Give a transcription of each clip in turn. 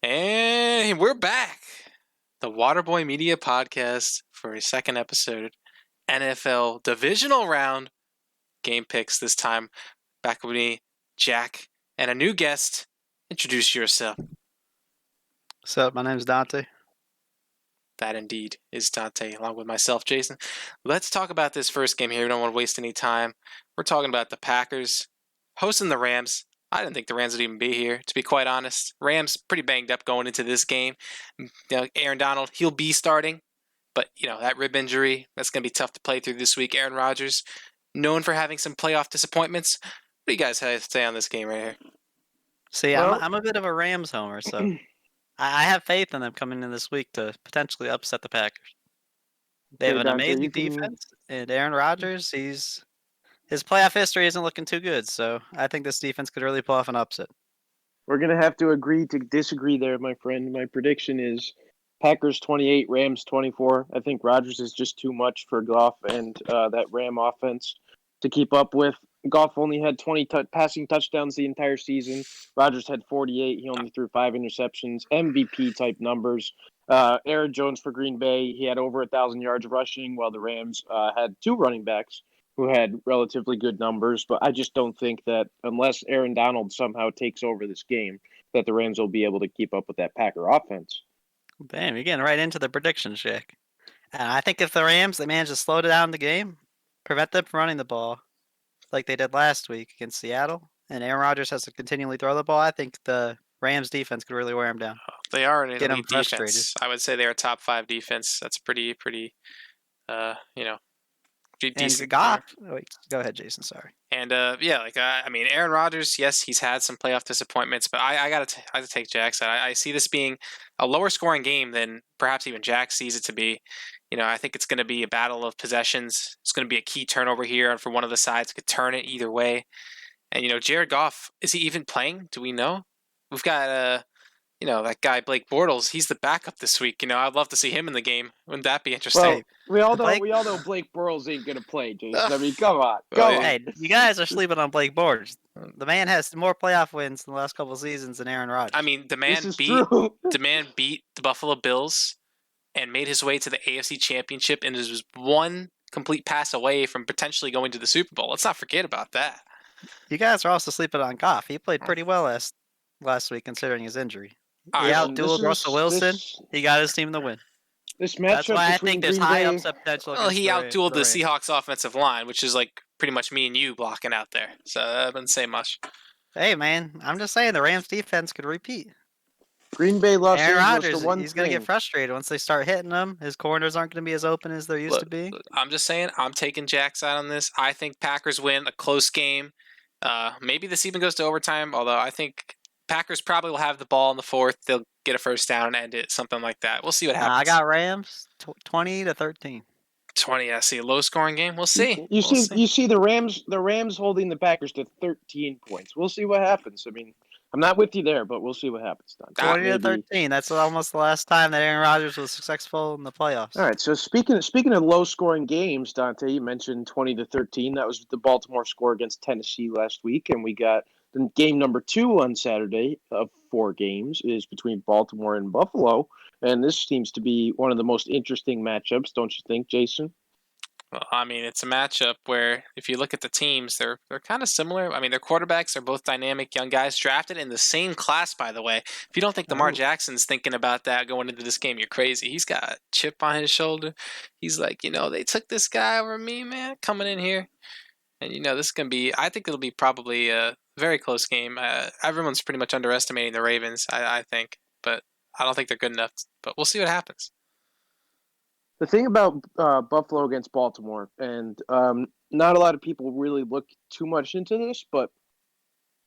And we're back. The Waterboy Media Podcast for a second episode. NFL Divisional Round game picks this time. Back with me, Jack, and a new guest. Introduce yourself. What's up? My name's Dante. That indeed is Dante, along with myself, Jason. Let's talk about this first game here. We don't want to waste any time. We're talking about the Packers hosting the Rams. I didn't think the Rams would even be here, to be quite honest. Rams pretty banged up going into this game. Aaron Donald, he'll be starting, but that rib injury, that's going to be tough to play through this week. Aaron Rodgers, known for having some playoff disappointments. What do you guys have to say on this game right here? See, I'm a bit of a Rams homer, so I have faith in them coming in this week to potentially upset the Packers. They have an amazing defense, and Aaron Rodgers, his playoff history isn't looking too good, so I think this defense could really pull off an upset. We're going to have to agree to disagree there, my friend. My prediction is Packers 28, Rams 24. I think Rodgers is just too much for Goff and that Ram offense to keep up with. Goff only had 20 passing touchdowns the entire season. Rodgers had 48. He only threw 5 interceptions. MVP-type numbers. Aaron Jones for Green Bay, he had over 1,000 yards rushing, while the Rams had 2 running backs who had relatively good numbers. But I just don't think that unless Aaron Donald somehow takes over this game, that the Rams will be able to keep up with that Packer offense. Bam, you're getting right into the predictions, Jack. And I think if the Rams, they manage to slow down the game, prevent them from running the ball like they did last week against Seattle, and Aaron Rodgers has to continually throw the ball, I think the Rams defense could really wear him down. They are an elite defense. I would say they're a top 5 defense. That's pretty, decent. And Goff, go ahead, Jason. Sorry. And Aaron Rodgers, yes, he's had some playoff disappointments, but I got to take Jack's side. I see this being a lower scoring game than perhaps even Jack sees it to be. I think it's going to be a battle of possessions. It's going to be a key turnover here, and for one of the sides could turn it either way. And Jared Goff, is he even playing? Do we know? We've got that guy Blake Bortles. He's the backup this week. I'd love to see him in the game. Wouldn't that be interesting? Well, we all know Blake Bortles ain't gonna play, Jason. I mean, come on. Hey, you guys are sleeping on Blake Bortles. The man has more playoff wins in the last couple of seasons than Aaron Rodgers. I mean, the man beat the Buffalo Bills and made his way to the AFC Championship, and was one complete pass away from potentially going to the Super Bowl. Let's not forget about that. You guys are also sleeping on Goff. He played pretty well last week considering his injury. He outdueled Russell Wilson. He got his team the win. This matchup, that's why I think there's high upset potential. Well, he outdueled the Seahawks offensive line, which is like pretty much me and you blocking out there. So that doesn't say much. Hey, man, I'm just saying the Rams defense could repeat. Green Bay lost Aaron Rodgers, he's going to get frustrated once they start hitting him. His corners aren't going to be as open as they're used to be. I'm just saying, I'm taking Jack's side on this. I think Packers win a close game. Maybe this even goes to overtime, although I think Packers probably will have the ball in the 4th. They'll get a first down and end it, something like that. We'll see what happens. I got Rams 20-13. 20. I see a low-scoring game. We'll see. You see the Rams holding the Packers to 13 points. We'll see what happens. I mean, I'm not with you there, but we'll see what happens. 20-13. That's almost the last time that Aaron Rodgers was successful in the playoffs. All right. So speaking of low-scoring games, Dante, you mentioned 20-13. That was the Baltimore score against Tennessee last week, and we got game number 2 on Saturday of 4 games is between Baltimore and Buffalo, and this seems to be one of the most interesting matchups, don't you think, Jason? Well, I mean, it's a matchup where if you look at the teams, they're kind of similar. I mean, their quarterbacks are both dynamic young guys drafted in the same class, by the way. If you don't think Lamar Jackson's thinking about that going into this game, you're crazy. He's got a chip on his shoulder. He's like, they took this guy over me, man, coming in here. And, this is going to be, I think it'll be probably a very close game. Everyone's pretty much underestimating the Ravens, I think. But I don't think they're good enough. But we'll see what happens. The thing about Buffalo against Baltimore, and not a lot of people really look too much into this, but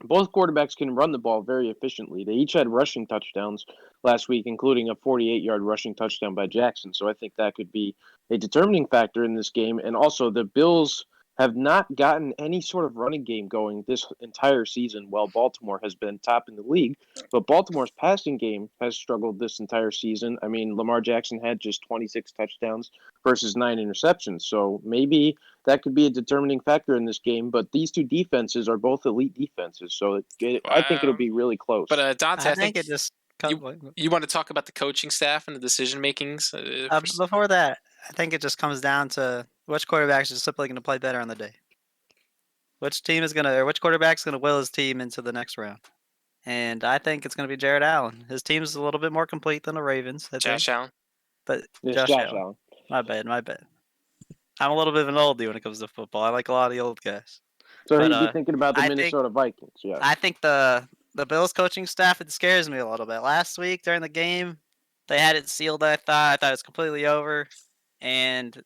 both quarterbacks can run the ball very efficiently. They each had rushing touchdowns last week, including a 48-yard rushing touchdown by Jackson. So I think that could be a determining factor in this game. And also the Bills have not gotten any sort of running game going this entire season, while Baltimore has been top in the league. But Baltimore's passing game has struggled this entire season. I mean, Lamar Jackson had just 26 touchdowns versus 9 interceptions. So maybe that could be a determining factor in this game. But these two defenses are both elite defenses. So I think it'll be really close. But Dante, I think it just You want to talk about the coaching staff and the decision makings? Before that, I think it just comes down to which quarterback is simply going to play better on the day. Which quarterback's going to will his team into the next round? And I think it's going to be Jared Allen. His team's a little bit more complete than the Ravens. Josh Allen. But it's Josh Allen. My bad. I'm a little bit of an oldie when it comes to football. I like a lot of the old guys. So he'd be thinking about the Minnesota Vikings. Yeah. I think the Bills coaching staff, it scares me a little bit. Last week during the game, they had it sealed. I thought it was completely over, and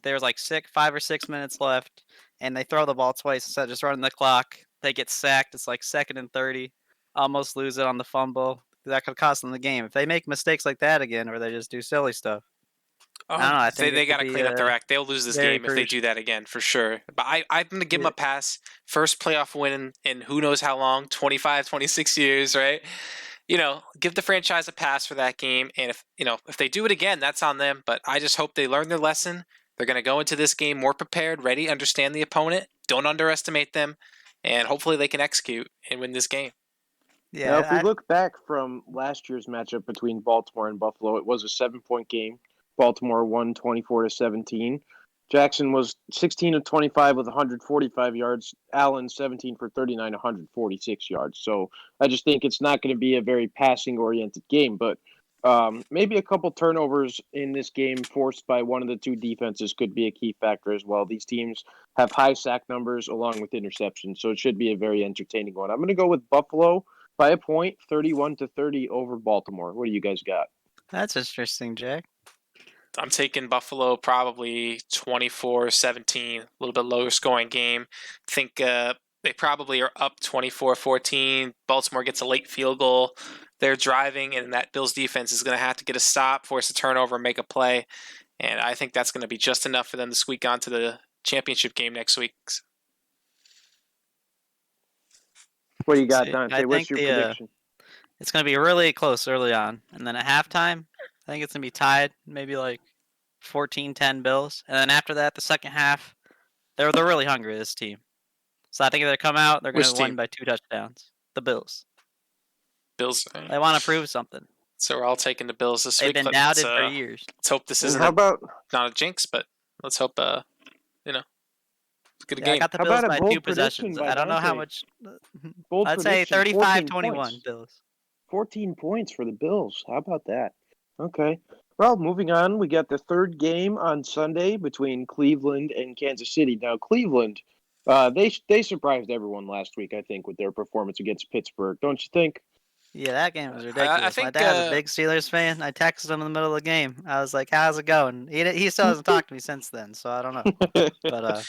there was like 5 or 6 minutes left, and they throw the ball twice instead of just running the clock. They get sacked. It's like 2nd and 30. Almost lose it on the fumble. That could cost them the game. If they make mistakes like that again, or they just do silly stuff, I don't know. I think they got to clean up their act. They'll lose this game if they do that again, for sure. But I'm going to give them a pass. First playoff win in who knows how long, 25, 26 years, right? Give the franchise a pass for that game. And if they do it again, that's on them. But I just hope they learn their lesson. They're going to go into this game more prepared, ready, understand the opponent. Don't underestimate them. And hopefully they can execute and win this game. Yeah. Now, if we look back from last year's matchup between Baltimore and Buffalo, it was a 7-point game. Baltimore won 24-17. Jackson was 16 of 25 with 145 yards. Allen 17 for 39, 146 yards. So I just think it's not going to be a very passing-oriented game, but maybe a couple turnovers in this game forced by one of the two defenses could be a key factor as well. These teams have high sack numbers along with interceptions, so it should be a very entertaining one. I'm going to go with Buffalo by a point, 31-30 over Baltimore. What do you guys got? That's interesting, Jack. I'm taking Buffalo probably 24-17, a little bit lower scoring game. I think they probably are up 24-14. Baltimore gets a late field goal. They're driving, and that Bills defense is going to have to get a stop, force a turnover, make a play. And I think that's going to be just enough for them to squeak on to the championship game next week. What do you got, Dante? What's your prediction? It's going to be really close early on. And then at halftime, I think it's going to be tied, maybe like 14-10 Bills. And then after that, the second half, they're really hungry, this team. So I think if they come out, they're going to win by 2 touchdowns. The Bills. They want to prove something. So we're all taking the Bills this week. They've been doubted for years. Let's hope this isn't not a jinx, but let's hope, get a game. I got the Bills by 2 possessions. I don't know how much. I'd say 35-21 Bills. 14 points for the Bills. How about that? Okay. Well, moving on, we got the third game on Sunday between Cleveland and Kansas City. Now, Cleveland, they surprised everyone last week, I think, with their performance against Pittsburgh. Don't you think? Yeah, that game was ridiculous. My dad's a big Steelers fan. I texted him in the middle of the game. I was like, how's it going? He still hasn't talked to me since then, so I don't know. But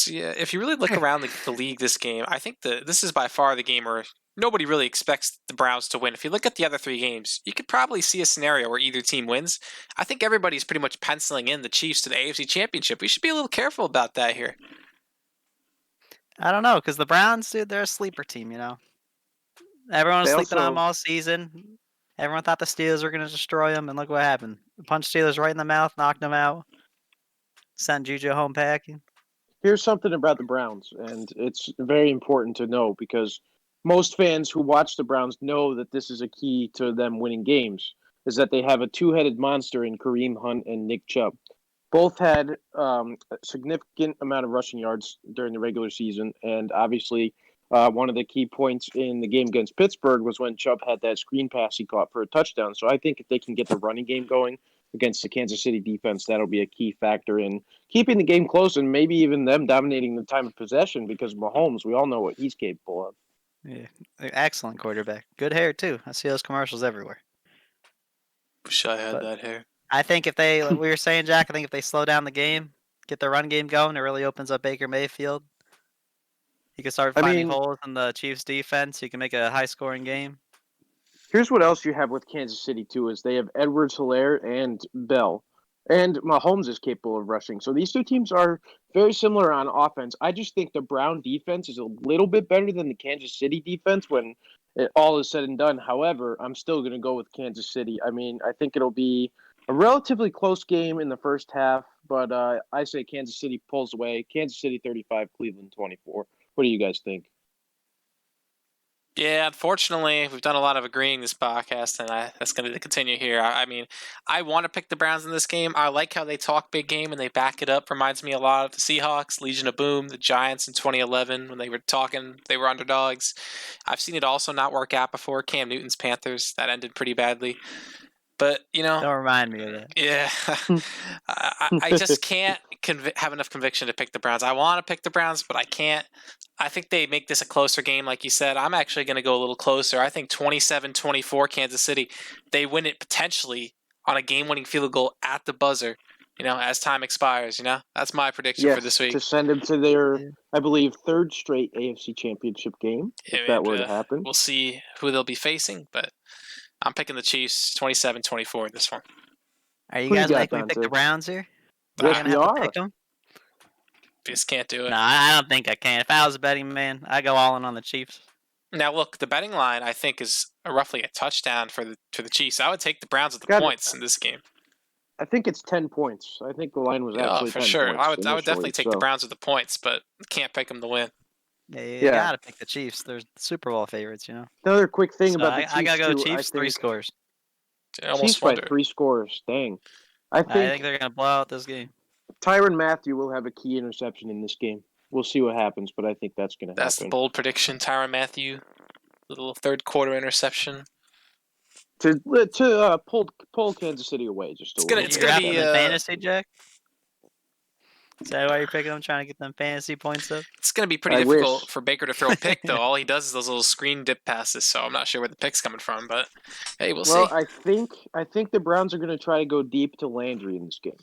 yeah, if you really look around the league this game, I think this is by far the game where nobody really expects the Browns to win. If you look at the other 3 games, you could probably see a scenario where either team wins. I think everybody's pretty much penciling in the Chiefs to the AFC Championship. We should be a little careful about that here. I don't know, because the Browns, dude, they're a sleeper team, Everyone was sleeping on them all season. Everyone thought the Steelers were going to destroy them, and look what happened. Punched Steelers right in the mouth, knocked them out, sent Juju home packing. Here's something about the Browns, and it's very important to know because most fans who watch the Browns know that this is a key to them winning games, is that they have a 2-headed monster in Kareem Hunt and Nick Chubb. Both had a significant amount of rushing yards during the regular season, and obviously one of the key points in the game against Pittsburgh was when Chubb had that screen pass he caught for a touchdown. So I think if they can get the running game going against the Kansas City defense, that'll be a key factor in keeping the game close and maybe even them dominating the time of possession because Mahomes, we all know what he's capable of. Yeah, excellent quarterback. Good hair, too. I see those commercials everywhere. Wish I had that hair. I think if they, like we were saying, Jack, I think if they slow down the game, get the run game going, it really opens up Baker Mayfield. He can start finding holes in the Chiefs' defense. He can make a high-scoring game. Here's what else you have with Kansas City, too, is they have Edwards-Helaire and Bell. And Mahomes is capable of rushing. So these two teams are very similar on offense. I just think the Brown defense is a little bit better than the Kansas City defense when it all is said and done. However, I'm still going to go with Kansas City. I mean, I think it'll be a relatively close game in the first half, but I say Kansas City pulls away. Kansas City 35, Cleveland 24. What do you guys think? Yeah, unfortunately, we've done a lot of agreeing this podcast, and that's going to continue here. I mean, I want to pick the Browns in this game. I like how they talk big game and they back it up. Reminds me a lot of the Seahawks, Legion of Boom, the Giants in 2011 when they were talking, they were underdogs. I've seen it also not work out before. Cam Newton's Panthers, that ended pretty badly. But, Don't remind me of that. Yeah, I just can't have enough conviction to pick the Browns. I want to pick the Browns, but I can't. I think they make this a closer game, like you said. I'm actually going to go a little closer. I think 27-24 Kansas City. They win it potentially on a game-winning field goal at the buzzer, as time expires, That's my prediction for this week. To send them to their, I believe, third straight AFC Championship game, if that were to happen. We'll see who they'll be facing, but I'm picking the Chiefs 27-24 this one. Are you guys making me pick the Browns here? Yes, we are. Pick them? Just can't do it. No, I don't think I can. If I was a betting man, I'd go all in on the Chiefs. Now, look, the betting line, I think, is roughly a touchdown for the Chiefs. I would take the Browns with the points in this game. I think it's 10 points. I think the line was actually 10 sure. points. I would definitely take the Browns with the points, but can't pick them to win. Yeah, you got to pick the Chiefs. They're Super Bowl favorites, Another quick thing about the Chiefs, I got to go Chiefs, 3 scores. Chiefs by 3 scores. Dang. I think they're going to blow out this game. Tyrann Mathieu will have a key interception in this game. We'll see what happens, but I think that's going to happen. That's the bold prediction, Tyrann Mathieu. Little third quarter interception. To pull Kansas City away just a little. It's going to be fantasy, Jack? Is that why you're picking them, trying to get them fantasy points up? It's going to be pretty difficult for Baker to throw a pick, though. All he does is those little screen dip passes, so I'm not sure where the pick's coming from, but hey, we'll see. Well, I think the Browns are going to try to go deep to Landry in this game.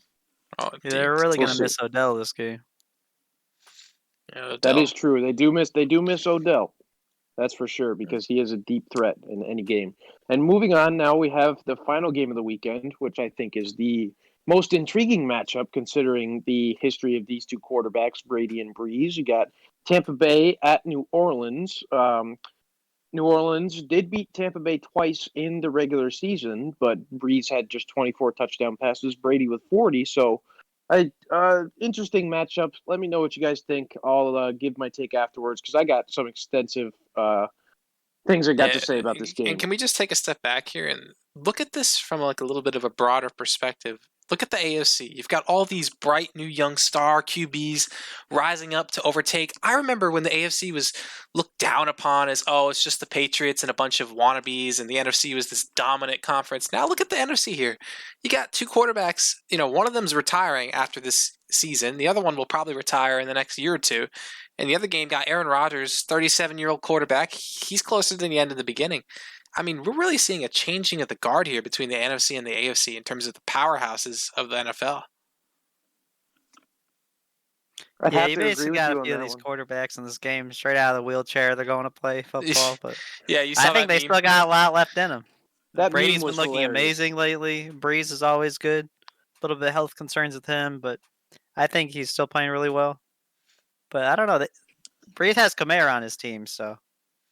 Oh, they're really going to miss Odell this game. Yeah, Odell. That is true. They do miss Odell. That's for sure, because he is a deep threat in any game. And moving on, now we have the final game of the weekend, which I think is the most intriguing matchup considering the history of these two quarterbacks, Brady and Breeze. You got Tampa Bay at New Orleans. New Orleans did beat Tampa Bay twice in the regular season, but Breeze had just 24 touchdown passes, Brady with 40. So, interesting matchup. Let me know what you guys think. I'll give my take afterwards because I got some extensive things I got to say about this game. And can we just take a step back here and look at this from a little bit of a broader perspective? Look at the AFC. You've got all these bright new young star QBs rising up to overtake. I remember when the AFC was looked down upon as, it's just the Patriots and a bunch of wannabes, and the NFC was this dominant conference. Now look at the NFC here. You got 2 quarterbacks. One of them's retiring after this season. The other one will probably retire in the next year or two. And the other game got Aaron Rodgers, 37-year-old quarterback. He's closer than the end of the beginning. I mean, we're really seeing a changing of the guard here between the NFC and the AFC in terms of the powerhouses of the NFL. You basically got a few of these quarterbacks in this game straight out of the wheelchair. They're going to play football, but you saw I think they still got a lot left in them. Brady's been looking hilarious. Amazing lately. Breeze is always good. A little bit of health concerns with him, but I think he's still playing really well. But I don't know. Breeze has Kamara on his team, so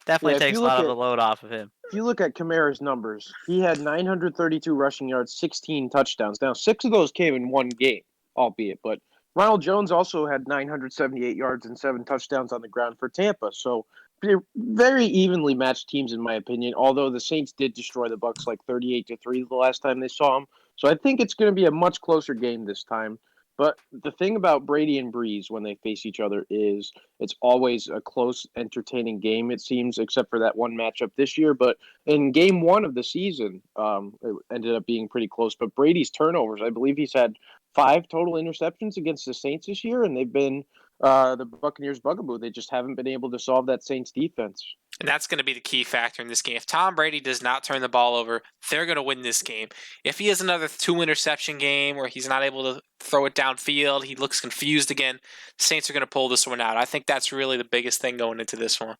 definitely takes a lot of the load off of him. If you look at Kamara's numbers, he had 932 rushing yards, 16 touchdowns. Now, 6 of those came in one game, albeit. But Ronald Jones also had 978 yards and 7 touchdowns on the ground for Tampa. So they're very evenly matched teams, in my opinion, although the Saints did destroy the Bucs like 38-3 the last time they saw them. So I think it's going to be a much closer game this time. But the thing about Brady and Breeze when they face each other is it's always a close, entertaining game, it seems, except for that one matchup this year. But in game 1 of the season, it ended up being pretty close. But Brady's turnovers, I believe he's had 5 total interceptions against the Saints this year, and they've been the Buccaneers' bugaboo. They just haven't been able to solve that Saints defense. And that's going to be the key factor in this game. If Tom Brady does not turn the ball over, they're going to win this game. If he has another 2-interception game where he's not able to throw it downfield, he looks confused again, Saints are going to pull this one out. I think that's really the biggest thing going into this one.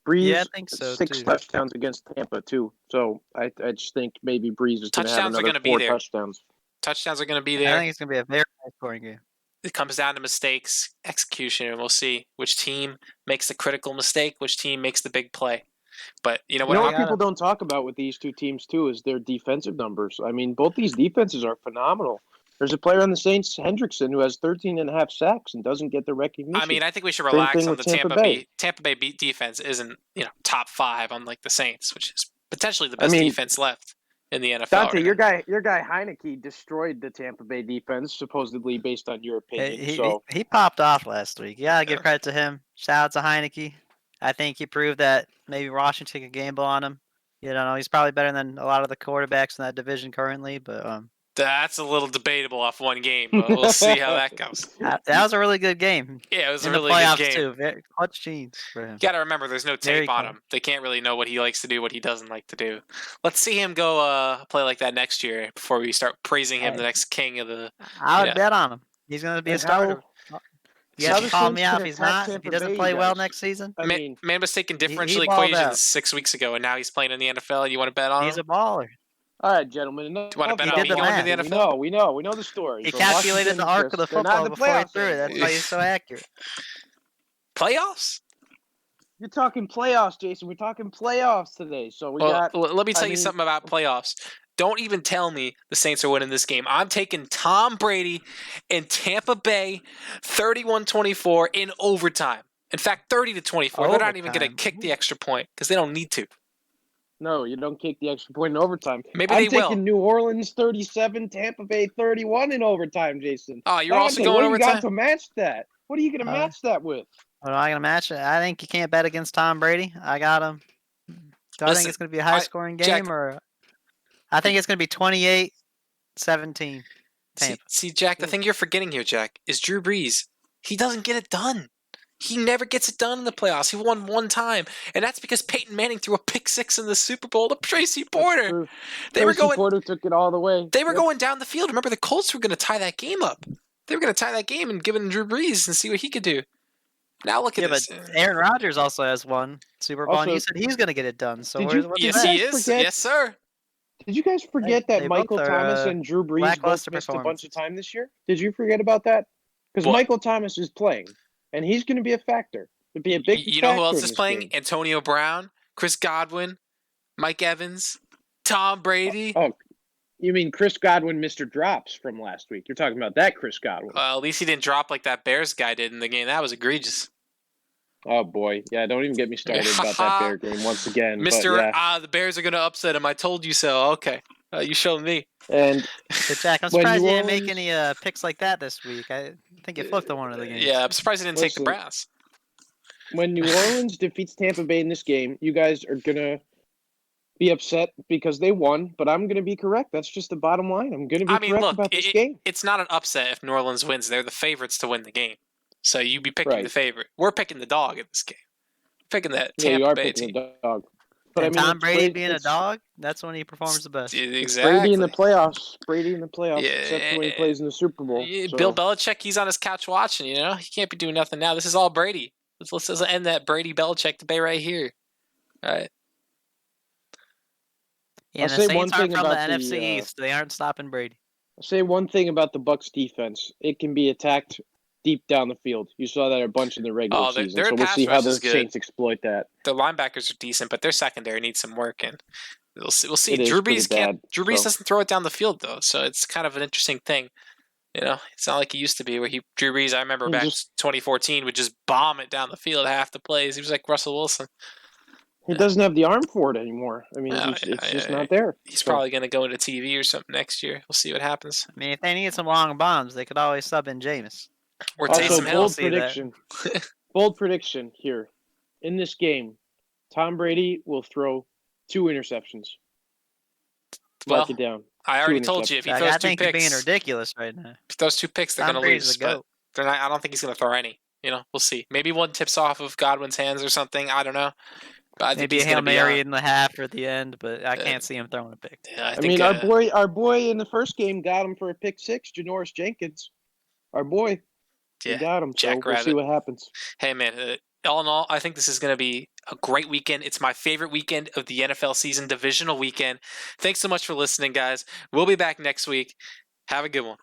Breeze, I think so, 6 touchdowns against Tampa, too. So I just think maybe Breeze is going to have another 4 touchdowns. Touchdowns are going to be there. I think it's going to be a very high-scoring game. It comes down to mistakes, execution, and we'll see which team makes the critical mistake, which team makes the big play. But what people don't talk about with these two teams too is their defensive numbers. I mean, both these defenses are phenomenal. There's a player on the Saints, Hendrickson, who has 13 and a half sacks and doesn't get the recognition. I mean, I think we should Same relax thing on with the Tampa Bay. Tampa Bay defense isn't, top 5 unlike the Saints, which is potentially the best defense left in the NFL. Dante, right your guy Heineke destroyed the Tampa Bay defense, supposedly based on your opinion. He popped off last week. You gotta give credit to him. Shout out to Heineke. I think he proved that maybe Washington could gamble on him. He's probably better than a lot of the quarterbacks in that division currently, but that's a little debatable off one game, but we'll see how that goes. That was a really good game. Yeah, it was in a the really playoffs good game. too. Very clutch genes for him. You got to remember, there's no tape on him. They can't really know what he likes to do, what he doesn't like to do. Let's see him go play like that next year before we start praising him the next king of the. I would bet on him. He's going to be a starter. You have to call me out if he's not. If he doesn't play well next season. Man was taking differential equations 6 weeks ago, and now he's playing in the NFL. And you want to bet on him? He's a baller. All right, gentlemen. Do you want to bet on him going to the NFL? We know the story. He calculated the arc of the football before he threw it. That's why he's so accurate. Playoffs? You're talking playoffs, Jason. We're talking playoffs today. So let me tell you something about playoffs. Don't even tell me the Saints are winning this game. I'm taking Tom Brady and Tampa Bay 31-24 in overtime. In fact, 30-24. They're not even going to kick the extra point because they don't need to. No, you don't kick the extra point in overtime. Maybe they will. I'm taking New Orleans 37, Tampa Bay 31 in overtime, Jason. Oh, you're also going overtime? What do you got to match that? What are you going to match that with? What am I going to match it? I think you can't bet against Tom Brady. I got him. Do I think it's going to be a high-scoring game? Jack, I think it's going to be 28-17. See, Jack, the thing you're forgetting here, Jack, is Drew Brees. He doesn't get it done. He never gets it done in the playoffs. He won one time, and that's because Peyton Manning threw a pick 6 in the Super Bowl to Tracy Porter. Porter took it all the way. They were going down the field. Remember, the Colts were going to tie that game up. They were going to tie that game and give it to Drew Brees and see what he could do. Now look at this. But Aaron Rodgers also has one Super Bowl, and you said he's going to get it done. So yes, he is. Yes, sir. Did you guys forget that Michael Thomas and Drew Brees both missed a bunch of time this year? Did you forget about that? Because Michael Thomas is playing. And he's going to be a factor. It'd be a big factor. You know who else is playing? Game. Antonio Brown, Chris Godwin, Mike Evans, Tom Brady. Oh, you mean Chris Godwin, Mr. Drops from last week? You're talking about that Chris Godwin. Well, at least he didn't drop like that Bears guy did in the game. That was egregious. Oh, boy. Yeah, don't even get me started about that Bear game once again. The Bears are going to upset him. I told you so. Okay. You showed me. And Jack, I'm surprised you didn't make any picks like that this week. I think you flipped on one of the games. Yeah, I'm surprised you didn't take the Browns. When New Orleans defeats Tampa Bay in this game, you guys are going to be upset because they won, but I'm going to be correct. That's just the bottom line. I'm going to be correct about this game. It's not an upset if New Orleans wins. They're the favorites to win the game. So you'd be picking the favorite. We're picking the dog in this game. Picking that Tampa Bay team. The dog. But Tom Brady being a dog, that's when he performs the best. Exactly. Brady in the playoffs. Except when he plays in the Super Bowl. So. Bill Belichick, he's on his couch watching, He can't be doing nothing now. This is all Brady. Let's end that Brady-Belichick debate right here. All right. Yeah, the Saints aren't from the NFC East. They aren't stopping Brady. I'll say one thing about the Bucs defense. It can be attacked deep down the field. You saw that a bunch in the regular season. So we'll see how the Saints exploit that. The linebackers are decent, but their secondary needs some work, and we'll see. Drew Brees doesn't throw it down the field though, so it's kind of an interesting thing. It's not like he used to be where Drew Brees, I remember back 2014, would just bomb it down the field half the plays. He was like Russell Wilson. He doesn't have the arm for it anymore. I mean, it's just not there. He's probably going to go into TV or something next year. We'll see what happens. I mean, if they need some long bombs, they could always sub in Jameis. Or Taysom Hill. Bold prediction here. In this game, Tom Brady will throw 2 interceptions. Mark it down. I already told you if he throws 2 picks. I think you're being ridiculous right now. If he throws 2 picks, they're going to lose. But I don't think he's going to throw any. We'll see. Maybe one tips off of Godwin's hands or something. I don't know. Maybe a Hail Mary in the half or at the end, but I can't see him throwing a pick. Yeah, I mean, our boy in the first game got him for a pick 6, Janoris Jenkins. Our boy. Yeah, we got him. Jack We'll see what happens. Hey, man, all in all, I think this is going to be a great weekend. It's my favorite weekend of the NFL season, divisional weekend. Thanks so much for listening, guys. We'll be back next week. Have a good one.